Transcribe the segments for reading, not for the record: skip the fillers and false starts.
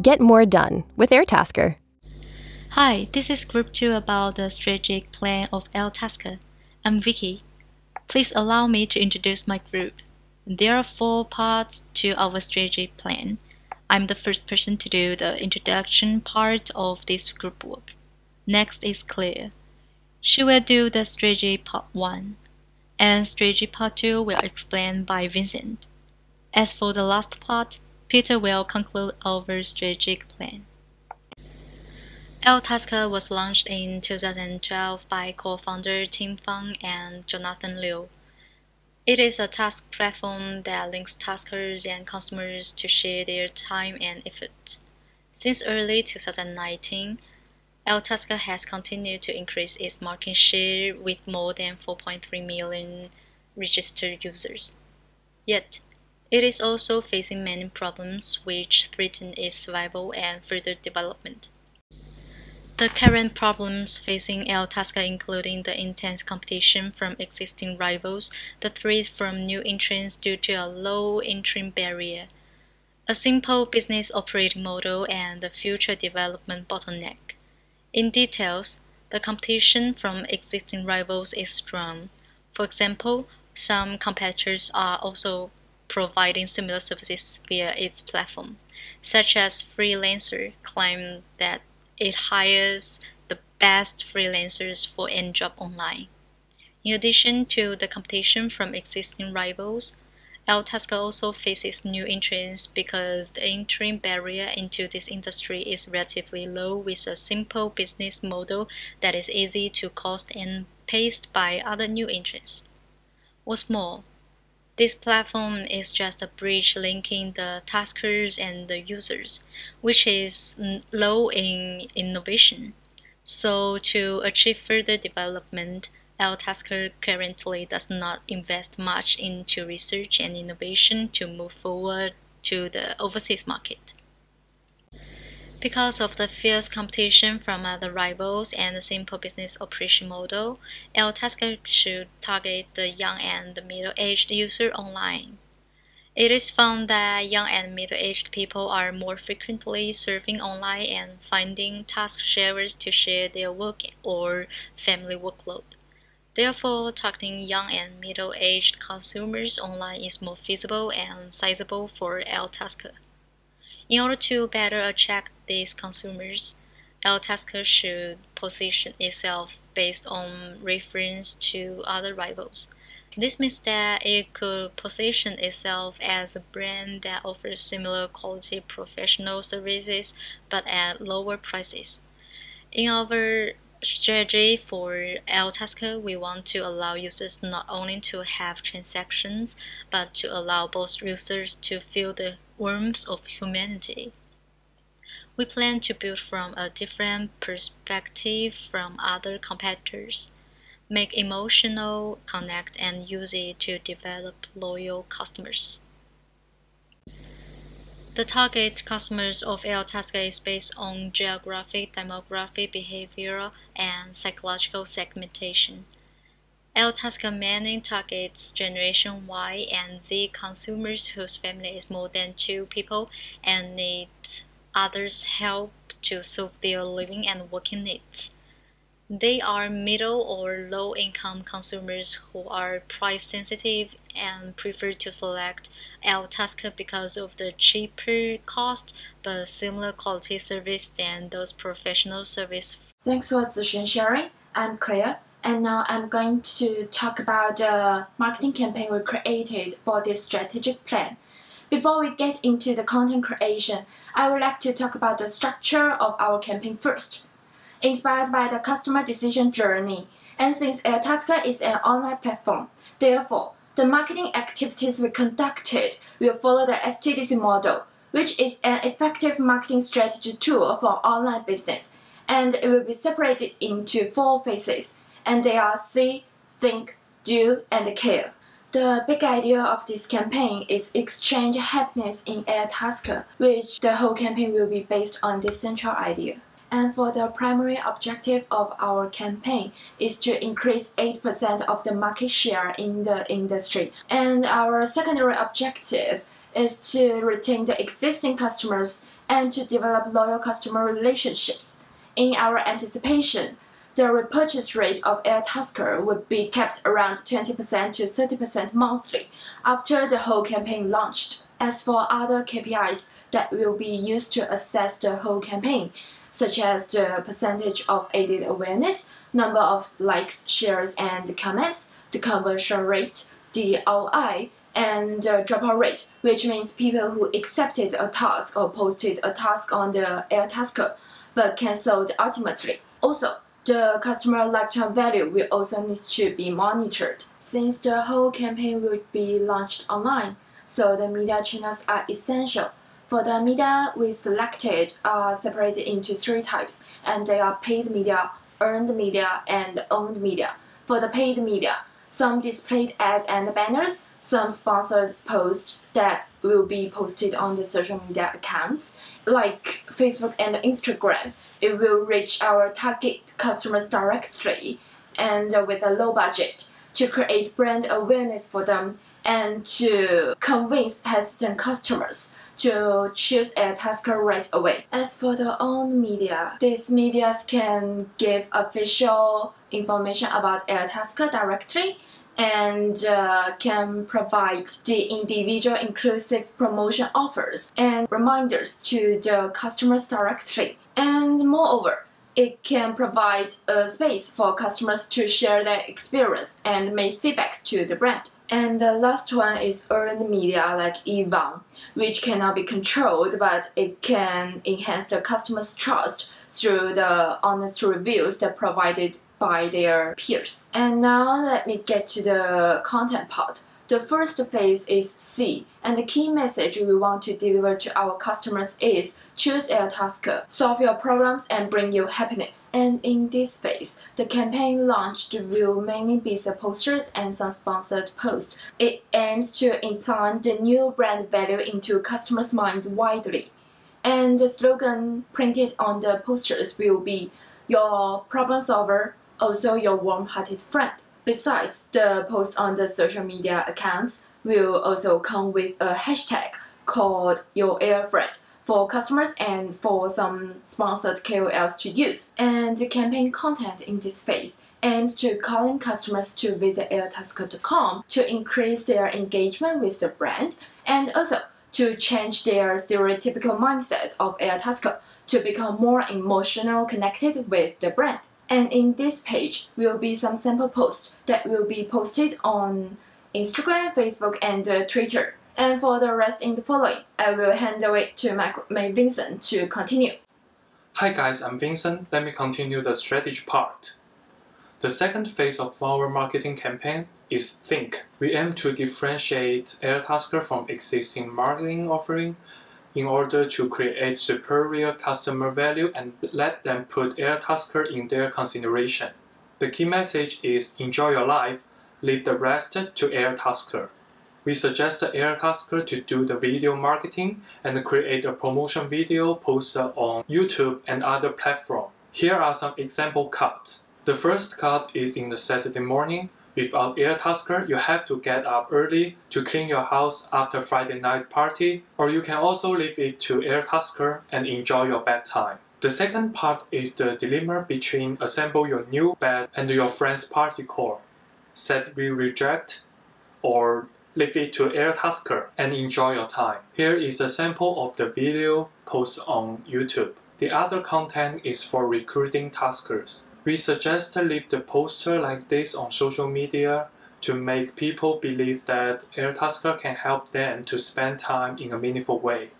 Get more done with Airtasker. Hi, this is Group 2 about the strategic plan of Airtasker. I'm Vicky. Please allow me to introduce my group. There are 4 parts to our strategic plan. I'm the first person to do the introduction part of this group work. Next is Claire. She will do the strategy part 1, and strategy part 2 will explained by Vincent. As for the last part, Peter will conclude our strategic plan. Airtasker was launched in 2012 by co-founder Tim Fang and Jonathan Liu. It is a task platform that links taskers and customers to share their time and effort. Since early 2019, Airtasker has continued to increase its market share with more than 4.3 million registered users. Yet, it is also facing many problems which threaten its survival and further development. The current problems facing Airtasker including the intense competition from existing rivals, the threat from new entrants due to a low entry barrier, a simple business operating model, and the future development bottleneck. In details, the competition from existing rivals is strong. For example, some competitors are also providing similar services via its platform, such as Freelancer claim that it hires the best freelancers for any job online. In addition to the competition from existing rivals, Airtasker also faces new entrants because the entry barrier into this industry is relatively low with a simple business model that is easy to cost and paced by other new entrants. What's more, this platform is just a bridge linking the taskers and the users, which is low in innovation. So to achieve further development, Airtasker currently does not invest much into research and innovation to move forward to the overseas market. Because of the fierce competition from other rivals and the simple business operation model, Airtasker should target the young and the middle-aged user online. It is found that young and middle-aged people are more frequently surfing online and finding task sharers to share their work or family workload. Therefore, targeting young and middle-aged consumers online is more feasible and sizable for Airtasker. In order to better attract these consumers, Airtasker should position itself based on reference to other rivals. This means that it could position itself as a brand that offers similar quality professional services but at lower prices. In our strategy for Airtasker, we want to allow users not only to have transactions, but to allow both users to feel the warmth of humanity. We plan to build from a different perspective from other competitors, make emotional connect, and use it to develop loyal customers. The target customers of Airtasker is based on geographic, demographic, behavioral, and psychological segmentation. Airtasker mainly targets Generation Y and Z consumers whose family is more than 2 people and need others' help to solve their living and working needs. They are middle or low-income consumers who are price-sensitive and prefer to select Airtasker because of the cheaper cost but similar quality service than those professional service. Thanks for Zixuan sharing. I'm Claire, and now I'm going to talk about the marketing campaign we created for this strategic plan. Before we get into the content creation, I would like to talk about the structure of our campaign first. Inspired by the customer decision journey, and since Airtasker is an online platform, therefore, the marketing activities we conducted will follow the STDC model, which is an effective marketing strategy tool for online business, and it will be separated into 4 phases, and they are see, think, do, and care. The big idea of this campaign is exchange happiness in Airtasker, which the whole campaign will be based on this central idea. And for the primary objective of our campaign is to increase 8% of the market share in the industry. And our secondary objective is to retain the existing customers and to develop loyal customer relationships. In our anticipation, the repurchase rate of Airtasker would be kept around 20% to 30% monthly after the whole campaign launched. As for other KPIs that will be used to assess the whole campaign, such as the percentage of aided awareness, number of likes, shares, and comments, the conversion rate, the ROI, and the dropout rate, which means people who accepted a task or posted a task on the Airtasker but cancelled ultimately. Also, the customer lifetime value will also need to be monitored, since the whole campaign will be launched online, so the media channels are essential. For the media we selected are separated into 3 types, and they are paid media, earned media, and owned media. For the paid media, some displayed ads and banners, some sponsored posts that will be posted on the social media accounts, like Facebook and Instagram. It will reach our target customers directly and with a low budget to create brand awareness for them and to convince hesitant customers to choose Airtasker right away. As for the owned media, these medias can give official information about Airtasker directly and can provide the individual inclusive promotion offers and reminders to the customers directly. And moreover, it can provide a space for customers to share their experience and make feedbacks to the brand. And the last one is earned media like Evan, which cannot be controlled, but it can enhance the customer's trust through the honest reviews that provided by their peers. And now let me get to the content part. The first phase is C, and the key message we want to deliver to our customers is choose Airtasker, solve your problems and bring you happiness. And in this phase, the campaign launched will mainly be the posters and some sponsored posts. It aims to implant the new brand value into customers' minds widely. And the slogan printed on the posters will be your problem solver, also your warm-hearted friend. Besides, the post on the social media accounts will also come with a hashtag called your air friend for customers and for some sponsored KOLs to use. And the campaign content in this phase aims to calling customers to visit airtasker.com to increase their engagement with the brand and also to change their stereotypical mindsets of Airtasker to become more emotional connected with the brand. And in this page will be some sample posts that will be posted on Instagram, Facebook, and Twitter. And for the rest in the following, I will hand it to my mate Vincent to continue. Hi guys, I'm Vincent. Let me continue the strategy part. The second phase of our marketing campaign is Think. We aim to differentiate Airtasker from existing marketing offering in order to create superior customer value and let them put Airtasker in their consideration. The key message is enjoy your life, leave the rest to Airtasker. We suggest Airtasker to do the video marketing and create a promotion video posted on YouTube and other platforms. Here are some example cuts. The first cut is in the Saturday morning. Without Airtasker, you have to get up early to clean your house after Friday night party, or you can also leave it to Airtasker and enjoy your bedtime. The second part is the dilemma between assemble your new bed and your friend's party core. Set we reject or leave it to Airtasker and enjoy your time. Here is a sample of the video posted on YouTube. The other content is for recruiting taskers. We suggest to leave the poster like this on social media to make people believe that Airtasker can help them to spend time in a meaningful way.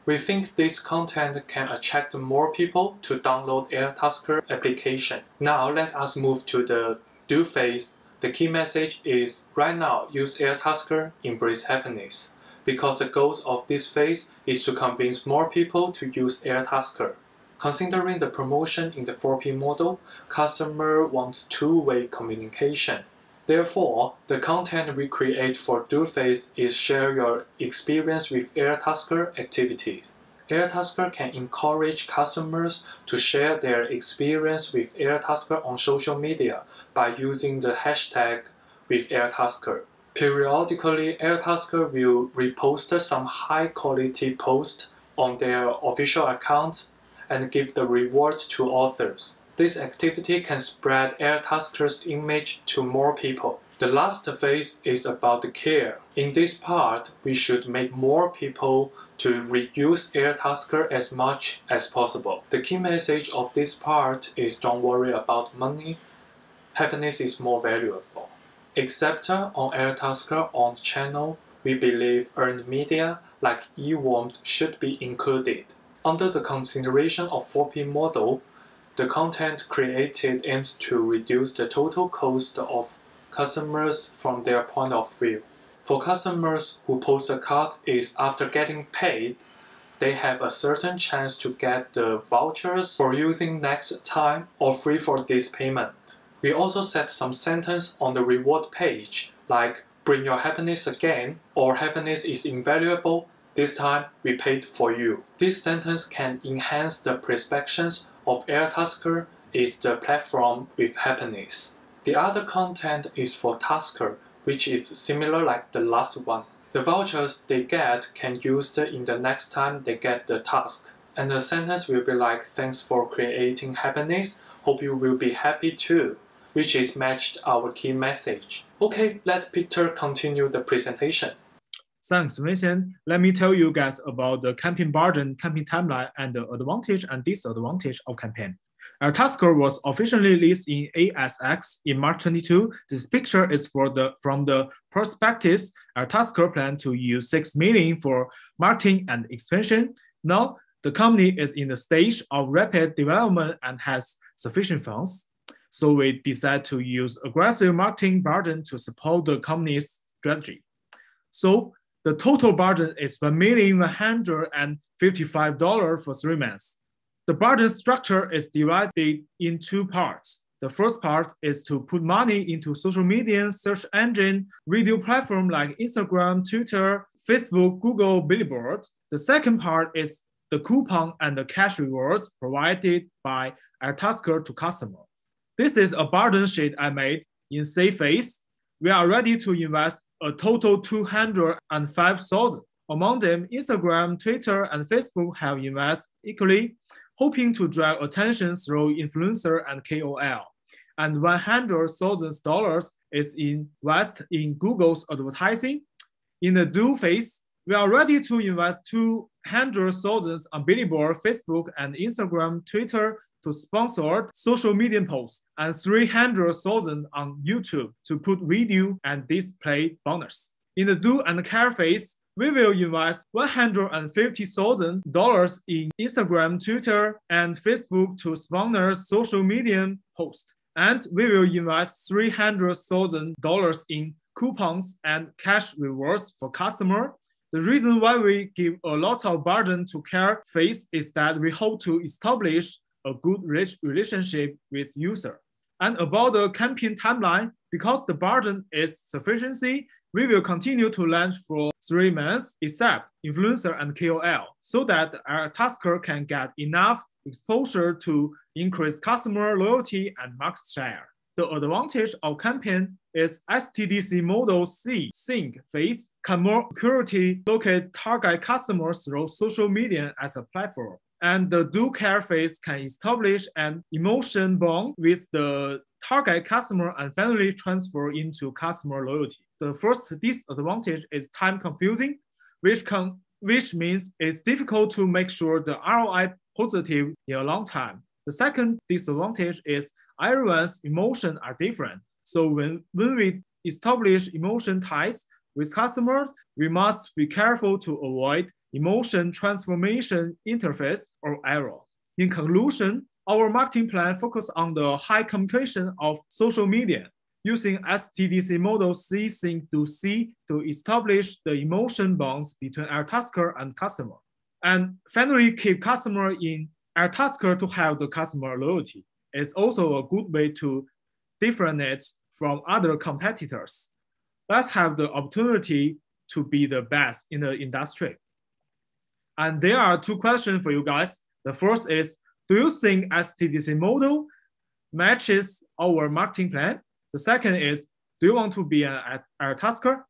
We think this content can attract more people to download Airtasker application. Now let us move to the do phase. The key message is right now use Airtasker, embrace happiness, because the goals of this phase is to convince more people to use Airtasker. Considering the promotion in the 4P model, customer wants two-way communication. Therefore, the content we create for do phase is share your experience with Airtasker activities. Airtasker can encourage customers to share their experience with Airtasker on social media by using the hashtag with Airtasker. Periodically, Airtasker will repost some high-quality posts on their official account and give the reward to authors. This activity can spread Airtasker's image to more people. The last phase is about the care. In this part, we should make more people to reuse Airtasker as much as possible. The key message of this part is don't worry about money. Happiness is more valuable. Except on Airtasker on channel, we believe earned media like eWarmth should be included. Under the consideration of 4P model, the content created aims to reduce the total cost of customers from their point of view. For customers who post a cart is after getting paid, they have a certain chance to get the vouchers for using next time or free for this payment. We also set some sentence on the reward page like bring your happiness again or happiness is invaluable, this time we paid for you. This sentence can enhance the perceptions of Airtasker is the platform with happiness. The other content is for Tasker, which is similar like the last one. The vouchers they get can use in the next time they get the task. And the sentence will be like, thanks for creating happiness, hope you will be happy too, which is matched our key message. Okay, let Peter continue the presentation. Thanks, Vincent. Let me tell you guys about the campaign budget, campaign timeline, and the advantage and disadvantage of campaign. Airtasker was officially listed in ASX in March 22. This picture is from the prospectus. Airtasker plan to use 6 million for marketing and expansion. Now, the company is in the stage of rapid development and has sufficient funds. So we decided to use aggressive marketing budget to support the company's strategy. So the total budget is $1,155 for 3 months. The budget structure is divided in 2 parts. The first part is to put money into social media, search engine, video platform like Instagram, Twitter, Facebook, Google, Billboard. The second part is the coupon and the cash rewards provided by Airtasker to customer. This is a budget sheet I made in C phase. We are ready to invest a total 205,000. Among them, Instagram, Twitter, and Facebook have invested equally, hoping to drive attention through influencer and KOL. And $100,000 is invested in Google's advertising. In the do phase, we are ready to invest 200,000 on Billboard, Facebook, and Instagram, Twitter to sponsor social media posts, and 300,000 on YouTube to put video and display banners. In the do and care phase, we will invest $150,000 in Instagram, Twitter, and Facebook to sponsor social media posts. And we will invest $300,000 in coupons and cash rewards for customers. The reason why we give a lot of burden to care phase is that we hope to establish a good relationship with user. And about the campaign timeline, because the burden is sufficiency, we will continue to launch for 3 months, except influencer and KOL, so that our tasker can get enough exposure to increase customer loyalty and market share. The advantage of campaign is STDC model SENG phase can more accurately locate target customers through social media as a platform. And the do care phase can establish an emotion bond with the target customer and finally transfer into customer loyalty. The first disadvantage is time confusing, which means it's difficult to make sure the ROI positive in a long time. The second disadvantage is everyone's emotions are different. So when we establish emotion ties with customers, we must be careful to avoid emotion transformation interface or error. In conclusion, our marketing plan focuses on the high communication of social media, using STDC model C-Sync to C to establish the emotion bonds between Airtasker and customer. And finally, keep customer in Airtasker to have the customer loyalty. It's also a good way to differentiate from other competitors. Let's have the opportunity to be the best in the industry. And there are 2 questions for you guys. The first is, do you think STDC model matches our marketing plan? The second is, do you want to be an Airtasker?